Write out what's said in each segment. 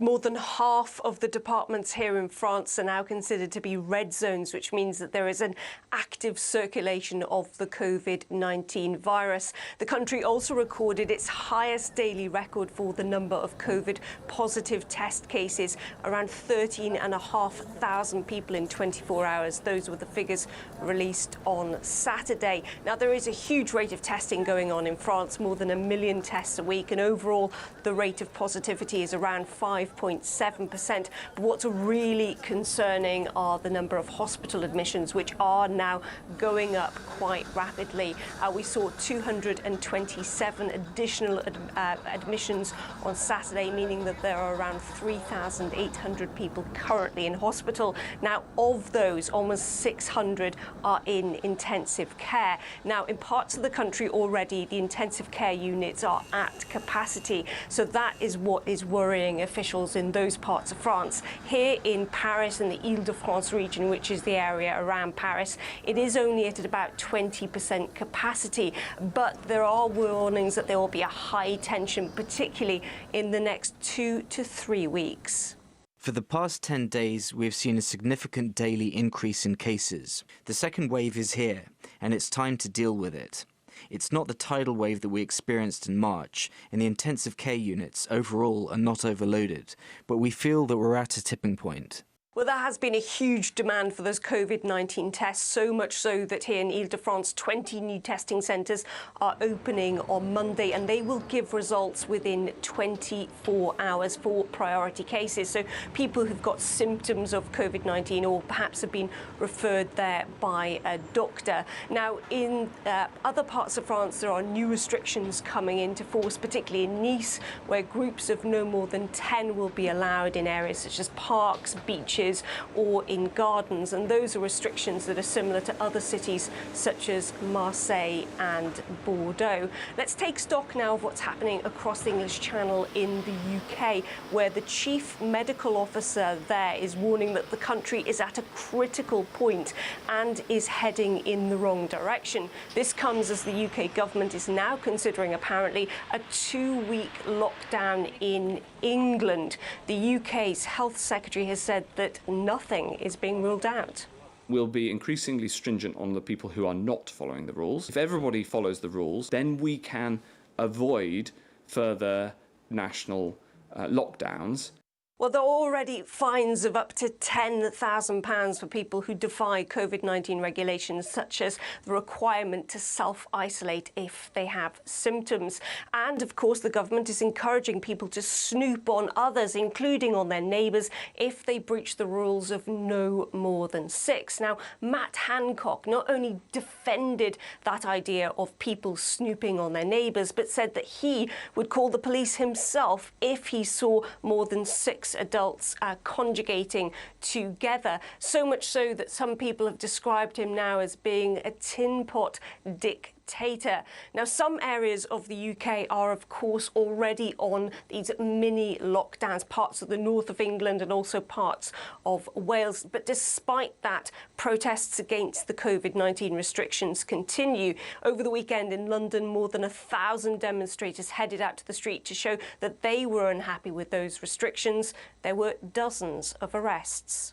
More than half of the departments here in France are now considered to be red zones, which means that there is an active circulation of the COVID-19 virus. The country also recorded its highest daily record for the number of COVID-positive test cases, around 13,500 people in 24 hours. Those were the figures released on Saturday. Now, there is a huge rate of testing going on in France, more than 1 million tests a week, and overall the rate of positivity is around 5.7%. But what's really concerning are the number of hospital admissions, which are now going up quite rapidly. We saw 227 additional admissions on Saturday, meaning that there are around 3,800 people currently in hospital. Now, of those, almost 600 are in intensive care. Now, in parts of the country already, the intensive care units are at capacity. So that is what is worrying officials in those parts of France. Here in Paris, in the Île-de-France region, which is the area around Paris, it is only at about 20% capacity. But there are warnings that there will be a high tension, particularly in the next 2 to 3 weeks. For the past 10 days, we've seen a significant daily increase in cases. The second wave is here, and it's time to deal with it. It's not the tidal wave that we experienced in March, and the intensive care units overall are not overloaded, but we feel that we're at a tipping point. Well, there has been a huge demand for those COVID-19 tests, so much so that here in Île-de-France, 20 new testing centres are opening on Monday, and they will give results within 24 hours for priority cases. So people who've got symptoms of COVID-19 or perhaps have been referred there by a doctor. Now, in other parts of France, there are new restrictions coming into force, particularly in Nice, where groups of no more than 10 will be allowed in areas such as parks, beaches, or in gardens, and those are restrictions that are similar to other cities such as Marseille and Bordeaux. Let's take stock now of what's happening across the English Channel in the UK, where the chief medical officer there is warning that the country is at a critical point and is heading in the wrong direction. This comes as the UK government is now considering apparently a 2-week lockdown in England. The UK's health secretary has said that nothing is being ruled out. We'll be increasingly stringent on the people who are not following the rules. If everybody follows the rules, then we can avoid further national lockdowns. Well, there are already fines of up to £10,000 for people who defy COVID-19 regulations, such as the requirement to self-isolate if they have symptoms. And, of course, the government is encouraging people to snoop on others, including on their neighbours, if they breach the rules of no more than 6. Now, Matt Hancock not only defended that idea of people snooping on their neighbours, but said that he would call the police himself if he saw more than 6 adults conjugating together. So much so that some people have described him now as being a tin pot dictator. Now, some areas of the UK are, of course, already on these mini lockdowns, parts of the north of England and also parts of Wales. But despite that, protests against the COVID-19 restrictions continue. Over the weekend in London, more than 1,000 demonstrators headed out to the street to show that they were unhappy with those restrictions. There were dozens of arrests.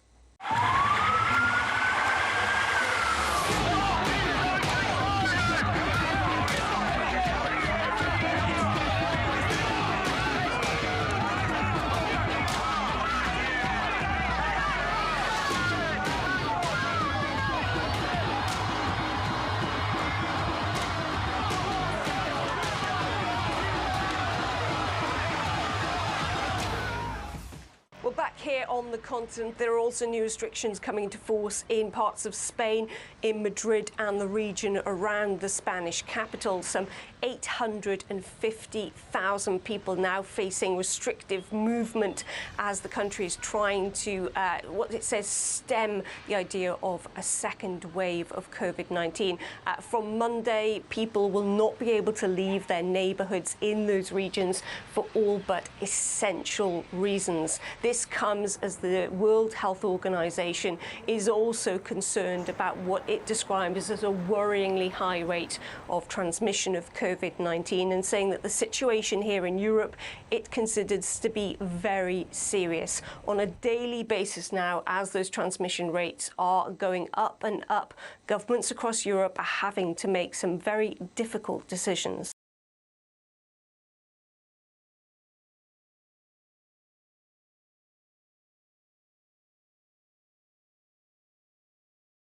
Well, back here on the continent, there are also new restrictions coming into force in parts of Spain, in Madrid and the region around the Spanish capital. Some 850,000 people now facing restrictive movement as the country is trying to, what it says, stem the idea of a second wave of COVID-19. From Monday, people will not be able to leave their neighbourhoods in those regions for all but essential reasons. This comes as the World Health Organization is also concerned about what it describes as a worryingly high rate of transmission of COVID-19, and saying that the situation here in Europe it considers to be very serious. On a daily basis now, as those transmission rates are going up and up, governments across Europe are having to make some very difficult decisions.